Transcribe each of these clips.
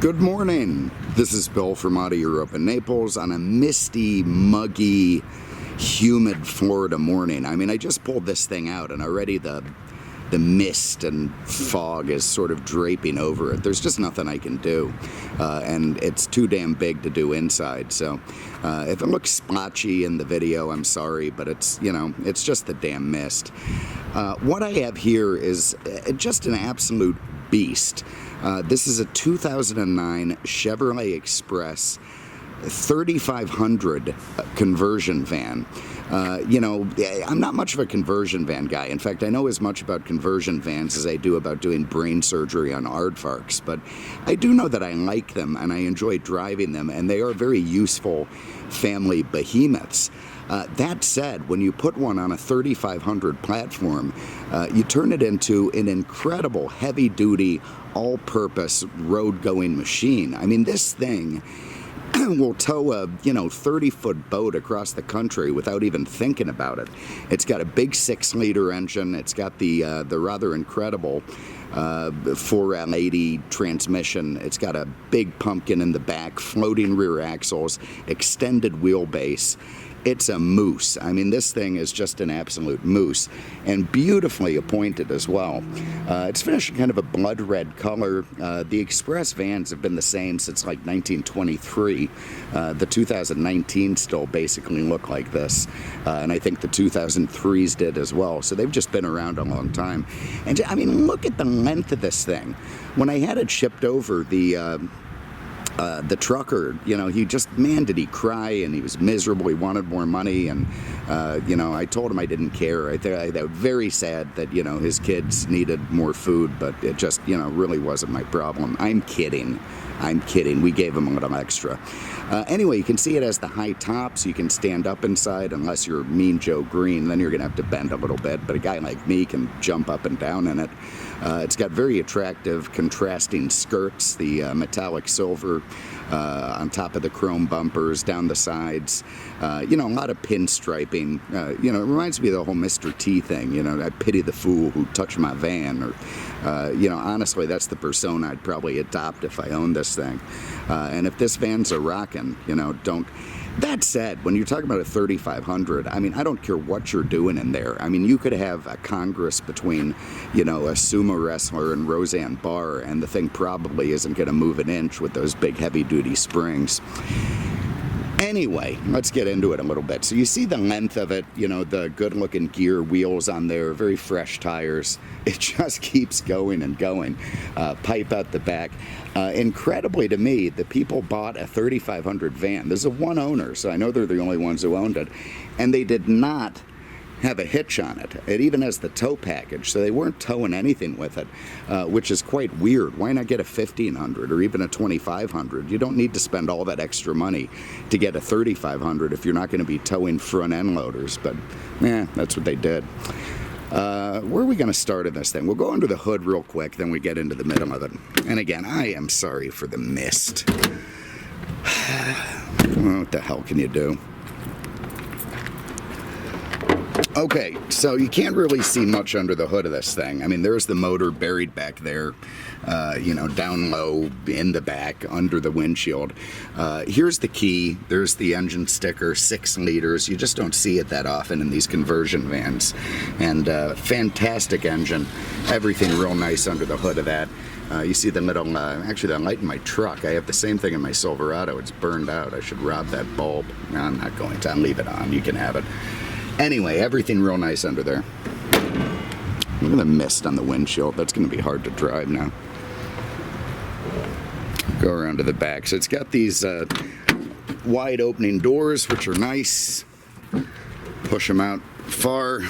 Good morning. This is Bill from Auto Europe in Naples on a misty, muggy, humid Florida morning. I mean, I just pulled this thing out and already the mist and fog is sort of draping over it. There's just nothing I can do. And it's too damn big to do inside. So if it looks splotchy in the video, I'm sorry, but it's, you know, it's just the damn mist. What I have here is just an absolute beast. This is a 2009 Chevrolet Express 3500 conversion van. You know, I'm not much of a conversion van guy. In fact, I know as much about conversion vans as I do about doing brain surgery on aardvarks, but I do know that I like them and I enjoy driving them, and they are very useful family behemoths. That said, when you put one on a 3500 platform, you turn it into an incredible heavy-duty, all-purpose road-going machine. I mean, this thing will tow a 30-foot boat across the country without even thinking about it. It's got a big 6-liter engine. It's got the rather incredible 4L80 transmission. It's got a big pumpkin in the back, floating rear axles, extended wheelbase. It's a moose. I mean, this thing is just an absolute moose, and beautifully appointed as well. It's finished in kind of a blood red color. The Express vans have been the same since like 1923. The 2019 still basically look like this, and I think the 2003s did as well. So they've just been around a long time. And I mean, look at the length of this thing. When I had it shipped over, the trucker, you know, he just, man, did he cry, and he was miserable. He wanted more money, and you know, I told him I didn't care. I was very sad that, you know, his kids needed more food, but it just, you know, really wasn't my problem. I'm kidding. We gave him a little extra. Anyway, you can see it has the high tops. You can stand up inside, unless you're Mean Joe Green, then you're gonna have to bend a little bit, but a guy like me can jump up and down in it. It's got very attractive contrasting skirts, the metallic silver on top of the chrome bumpers, down the sides. You know, a lot of pinstriping. You know, it reminds me of the whole Mr. T thing. You know, I pity the fool who touched my van. Or, you know, honestly, that's the persona I'd probably adopt if I owned this thing. And if this van's a rockin', you know, don't. That said, when you're talking about a 3500, I mean, I don't care what you're doing in there. I mean, you could have a congress between, you know, a sumo wrestler and Roseanne Barr, and the thing probably isn't going to move an inch with those big heavy-duty springs. Anyway, let's get into it a little bit. So you see the length of it, you know, the good-looking gear wheels on there, very fresh tires. It just keeps going and going. Pipe out the back. Incredibly to me, the people bought a 3500 van. There's a one owner, so I know they're the only ones who owned it. And they did not have a hitch on it. It even has the tow package, so they weren't towing anything with it, which is quite weird. Why not get a 1500 or even a 2500? You don't need to spend all that extra money to get a 3500 if you're not going to be towing front end loaders, but that's what they did. Where are we going to start in this thing? We'll go under the hood real quick, then we get into the middle of it. And again, I am sorry for the mist. What the hell can you do? Okay, so you can't really see much under the hood of this thing. I mean, there's the motor buried back there, you know, down low in the back under the windshield. Here's the key. There's the engine sticker, 6 liters. You just don't see it that often in these conversion vans. And fantastic engine. Everything real nice under the hood of that. You see the little, actually the light in my truck. I have the same thing in my Silverado. It's burned out. I should rob that bulb. No, I'm not going to. I'll leave it on. You can have it. Anyway, everything real nice under there. Look at the mist on the windshield. That's going to be hard to drive now. Go around to the back. So it's got these wide opening doors, which are nice. Push them out far.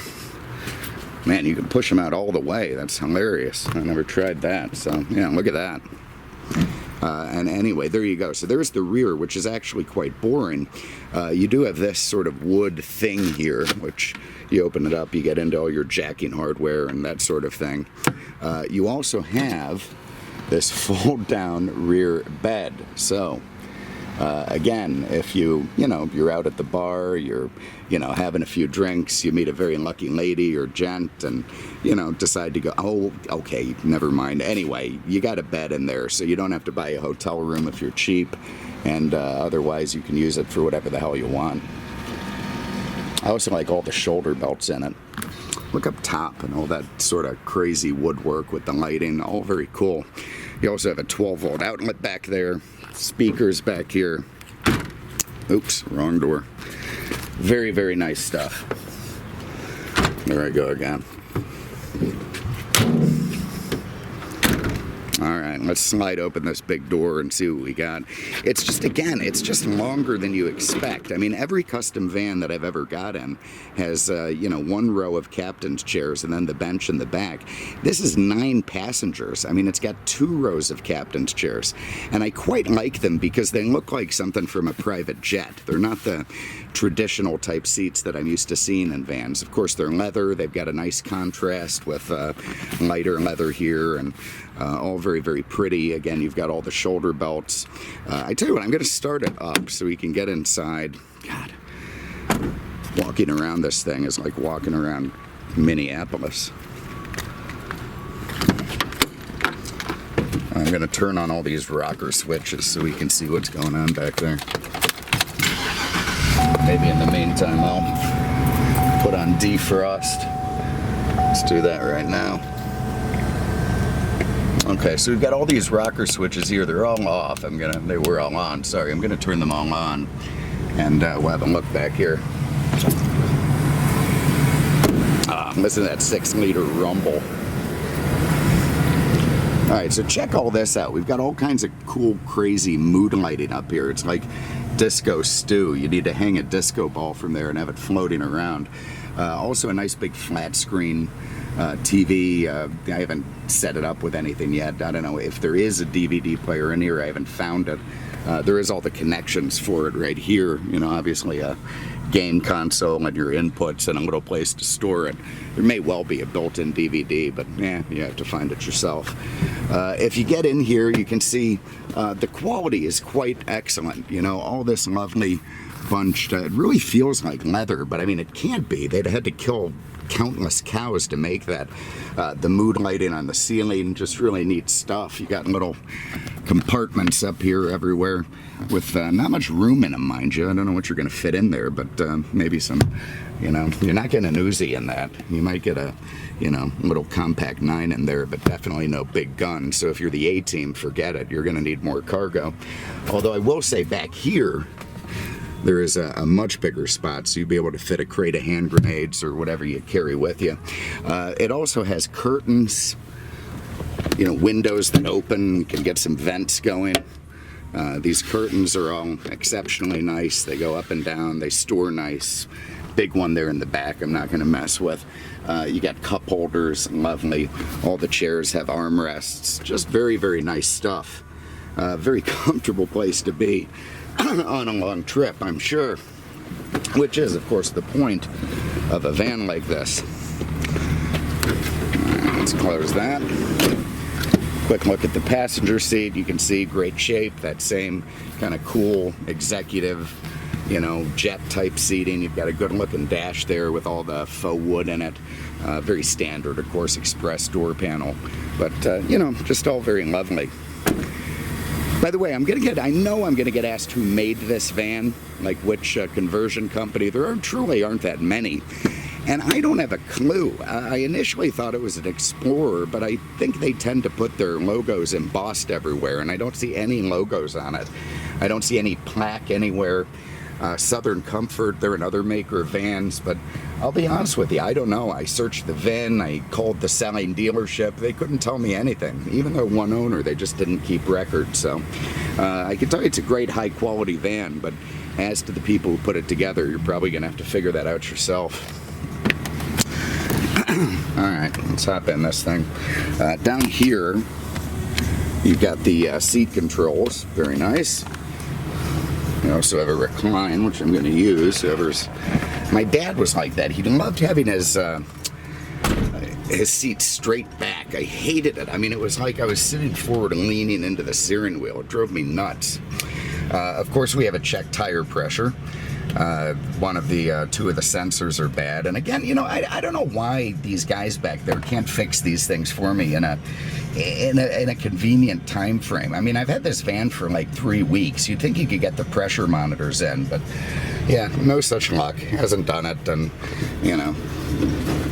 Man, you can push them out all the way. That's hilarious. I never tried that. So, yeah, look at that. And anyway, there you go. So there's the rear, which is actually quite boring. You do have this sort of wood thing here, which you open it up, you get into all your jacking hardware and that sort of thing. You also have this fold-down rear bed. So Again, if you're out at the bar, you're, having a few drinks, you meet a very lucky lady or gent and, decide to go, oh, okay, never mind. Anyway, you got a bed in there, so you don't have to buy a hotel room if you're cheap, and otherwise you can use it for whatever the hell you want. I also like all the shoulder belts in it. Look up top and all that sort of crazy woodwork with the lighting, all very cool. You also have a 12-volt outlet back there, speakers back here. Oops, wrong door. Very, very nice stuff. There I go again. All right, let's slide open this big door and see what we got. It's just longer than you expect. I mean, every custom van that I've ever got in has, one row of captain's chairs and then the bench in the back. This is 9 passengers. I mean, it's got 2 rows of captain's chairs. And I quite like them because they look like something from a private jet. They're not the traditional type seats that I'm used to seeing in vans. Of course, they're leather. They've got a nice contrast with lighter leather here, and all very, very pretty. Again, you've got all the shoulder belts. I tell you what, I'm going to start it up so we can get inside. God, walking around this thing is like walking around Minneapolis. I'm going to turn on all these rocker switches so we can see what's going on back there. Maybe in the meantime I'll put on defrost. Let's do that right now. Okay, so we've got all these rocker switches here. They're all off. They were all on. Sorry, I'm gonna turn them all on, and we'll have a look back here. Listen to that 6-liter rumble. All right, so check all this out. We've got all kinds of cool, crazy mood lighting up here. It's like disco stew. You need to hang a disco ball from there and have it floating around. Also a nice big flat screen TV. I haven't set it up with anything yet. I don't know if there is a DVD player in here. I haven't found it. There is all the connections for it right here. Obviously a game console and your inputs and a little place to store it. There may well be a built-in DVD, but you have to find it yourself. If you get in here, you can see the quality is quite excellent. All this lovely bunched. It really feels like leather, but I mean, it can't be. They'd had to kill countless cows to make that. The mood lighting on the ceiling, just really neat stuff. You got little compartments up here everywhere with not much room in them, mind you. I don't know what you're going to fit in there, but maybe some, you're not getting an Uzi in that. You might get a, little compact 9 in there, but definitely no big gun. So if you're the A-team, forget it. You're going to need more cargo. Although I will say back here, there is a much bigger spot, so you'll be able to fit a crate of hand grenades or whatever you carry with you. It also has curtains, windows that open. You can get some vents going. These curtains are all exceptionally nice. They go up and down. They store nice. Big one there in the back I'm not going to mess with. You got cup holders, lovely. All the chairs have armrests. Just very, very nice stuff. Very comfortable place to be on a long trip, I'm sure, which is, of course, the point of a van like this. Right, let's close that. Quick look at the passenger seat. You can see great shape, that same kind of cool executive, jet type seating. You've got a good looking dash there with all the faux wood in it. Very standard, of course, express door panel, but just all very lovely. By the way, I know I'm gonna get asked who made this van, like which conversion company. There truly aren't that many, and I don't have a clue. I initially thought it was an Explorer, but I think they tend to put their logos embossed everywhere, and I don't see any logos on it. I don't see any plaque anywhere. Southern Comfort, they're another maker of vans, but I'll be honest with you, I don't know. I searched the VIN, I called the selling dealership, they couldn't tell me anything. Even though one owner, they just didn't keep records. So I can tell you it's a great high quality van, but as to the people who put it together, you're probably gonna have to figure that out yourself. All right, let's hop in this thing. Down here, you've got the seat controls, very nice. You also have a recline, which I'm going to use. My dad was like that. He loved having his seat straight back. I hated it. I mean, it was like I was sitting forward and leaning into the steering wheel. It drove me nuts. Of course, we have a check tire pressure. One of the two of the sensors are bad, and again, you know, I don't know why these guys back there can't fix these things for me in a convenient time frame. I mean, I've had this van for like 3 weeks. You'd think you could get the pressure monitors in, but yeah, no such luck. Hasn't done it, and you know,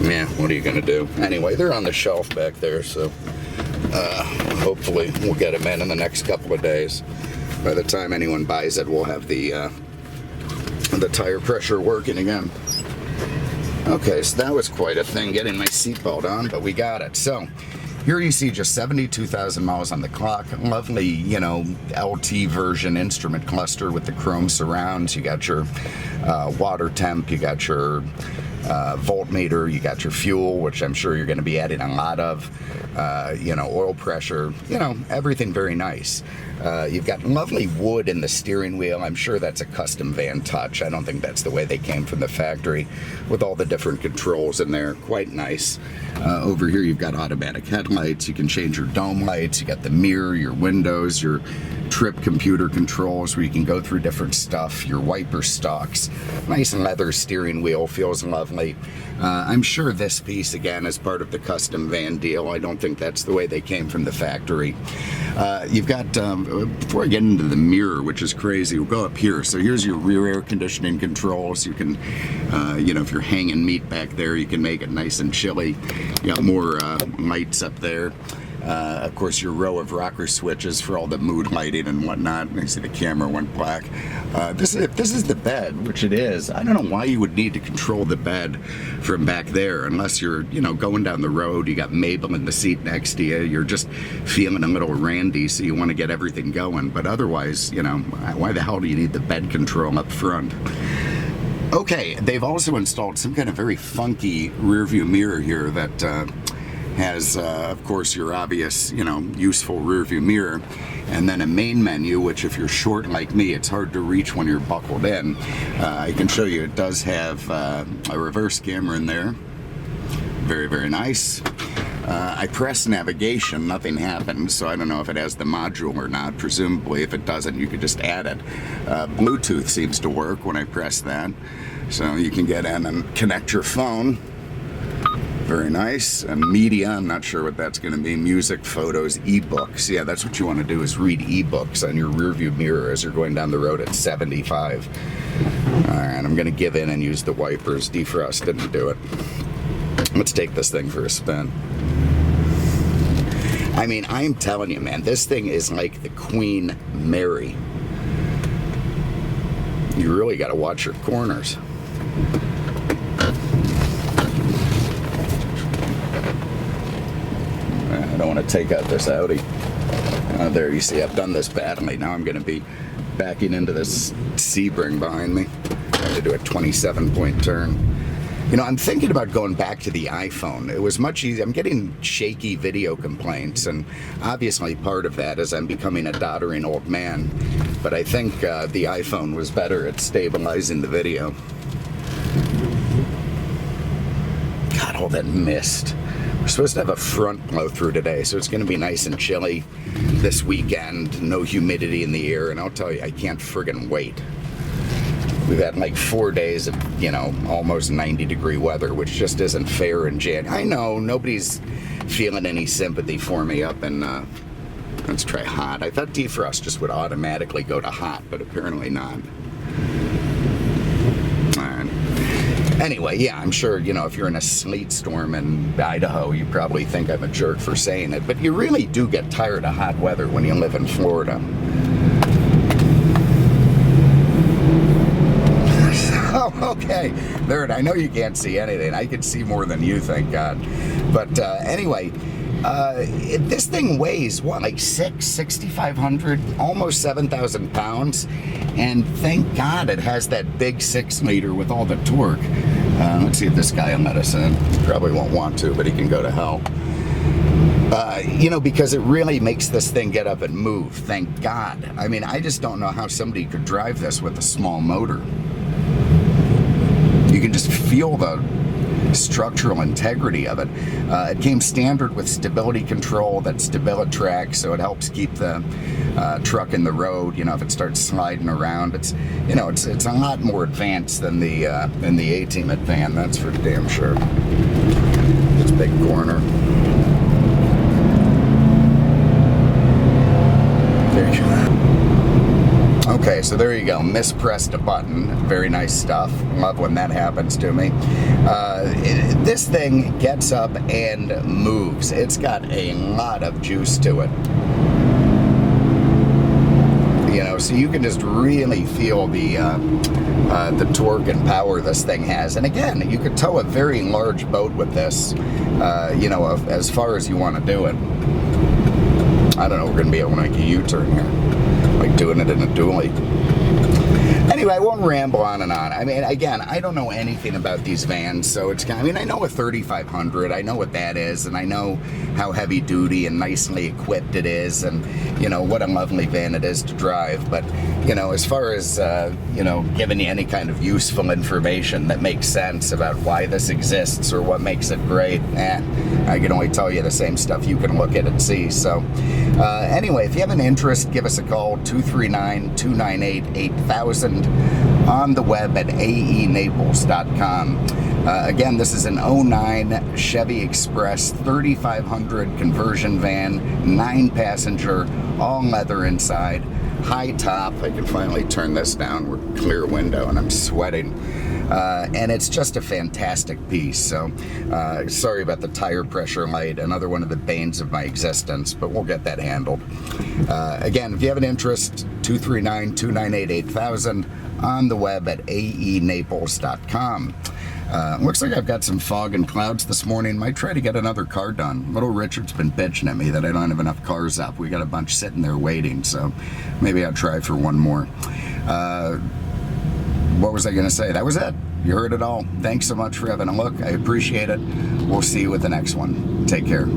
yeah, what are you gonna do? Anyway, they're on the shelf back there, so hopefully we'll get them in the next couple of days. By the time anyone buys it, we'll have the tire pressure working again. Okay, so that was quite a thing getting my seatbelt on, but we got it. So here you see just 72,000 miles on the clock. Lovely, you know, LT version instrument cluster with the chrome surrounds. You got your water temp, you got your voltmeter, you got your fuel, which I'm sure you're going to be adding a lot of, you know, oil pressure, you know, everything very nice. You've got lovely wood in the steering wheel. I'm sure that's a custom van touch. I don't think that's the way they came from the factory, with all the different controls in there. Quite nice. Over here you've got automatic headlights. You can change your dome lights. You got the mirror, your windows, your trip computer controls where you can go through different stuff, your wiper stalks. Nice leather steering wheel, feels lovely. I'm sure this piece again is part of the custom van deal. I don't think that's the way they came from the factory. You've got, before I get into the mirror, which is crazy, we'll go up here. So here's your rear air conditioning controls. You can, you know, if you're hanging meat back there, you can make it nice and chilly. You got more lights up there. Of course, your row of rocker switches for all the mood lighting and whatnot. I see the camera went black. If this is the bed, which it is, I don't know why you would need to control the bed from back there unless you're, you know, going down the road. You got Mabel in the seat next to you. You're just feeling a little randy, so you want to get everything going. But otherwise, you know, why the hell do you need the bed control up front? Okay, they've also installed some kind of very funky rear view mirror here that has, of course, your obvious, you know, useful rear view mirror, and then a main menu, which if you're short like me, it's hard to reach when you're buckled in. I can show you it does have a reverse camera in there. Very, very nice. I press navigation, nothing happens, so I don't know if it has the module or not. Presumably, if it doesn't, you could just add it. Bluetooth seems to work when I press that, so you can get in and connect your phone. Very nice. And media, I'm not sure what that's going to be. Music, photos, ebooks. Yeah, that's what you want to do, is read ebooks on your rearview mirror as you're going down the road at 75. All right, I'm going to give in and use the wipers. Defrost didn't do it. Let's take this thing for a spin. I mean, I'm telling you, man, this thing is like the Queen Mary. You really got to watch your corners. I don't want to take out this Audi. There, you see, I've done this badly. Now I'm going to be backing into this Sebring behind me. I have to do a 27-point turn. You know, I'm thinking about going back to the iPhone. It was much easier. I'm getting shaky video complaints, and obviously part of that is I'm becoming a doddering old man. But I think the iPhone was better at stabilizing the video. God, all that mist. We're supposed to have a front blow through today, so it's going to be nice and chilly this weekend. No humidity in the air, and I'll tell you, I can't friggin' wait. We've had like 4 days of, you know, almost 90-degree weather, which just isn't fair in January. I know, nobody's feeling any sympathy for me up in, let's try hot. I thought defrost just would automatically go to hot, but apparently not. Anyway, yeah, I'm sure, you know, if you're in a sleet storm in Idaho, you probably think I'm a jerk for saying it, but you really do get tired of hot weather when you live in Florida. Oh, okay. There, I know you can't see anything. I can see more than you, thank God. But anyway, this thing weighs, what, like 6,500, almost 7,000 pounds. And thank God it has that big 6 liter with all the torque. Let's see if this guy will let us in. Probably won't want to, but he can go to hell. You know, because it really makes this thing get up and move. Thank God. I mean, I just don't know how somebody could drive this with a small motor. You can just feel the structural integrity of it. It came standard with stability control, that StabiliTrack, so it helps keep the truck in the road. You know, if it starts sliding around, it's, you know, it's a lot more advanced than the A-Team van, that's for damn sure. This big corner. There you go. Okay, so there you go. Mispressed a button. Very nice stuff. Love when that happens to me. This thing gets up and moves. It's got a lot of juice to it. You know, so you can just really feel the torque and power this thing has. And again, you could tow a very large boat with this, you know, as far as you want to do it. I don't know, we're going to be able to make a U-turn here, like doing it in a dually. Anyway, I won't ramble on and on. I mean, again, I don't know anything about these vans, so it's kind of, I mean, I know a 3500, I know what that is, and I know how heavy duty and nicely equipped it is, and, you know, what a lovely van it is to drive. But, you know, as far as, you know, giving you any kind of useful information that makes sense about why this exists or what makes it great, I can only tell you the same stuff you can look at and see. So, anyway, if you have an interest, give us a call, 239-298-8000. On the web at aenaples.com. Again, this is an 09 Chevy Express 3500 conversion van, 9-passenger, all leather inside, high top. I can finally turn this down. We're clear window and I'm sweating. And it's just a fantastic piece. So sorry about the tire pressure light, another one of the banes of my existence, but we'll get that handled. Again, if you have an interest, 239-298-8000, on the web at aenaples.com. Looks like I've got some fog and clouds this morning. Might try to get another car done. Little Richard's been bitching at me that I don't have enough cars up. We got a bunch sitting there waiting, so maybe I'll try for one more. What was I going to say? That was it. You heard it all. Thanks so much for having a look. I appreciate it. We'll see you with the next one. Take care.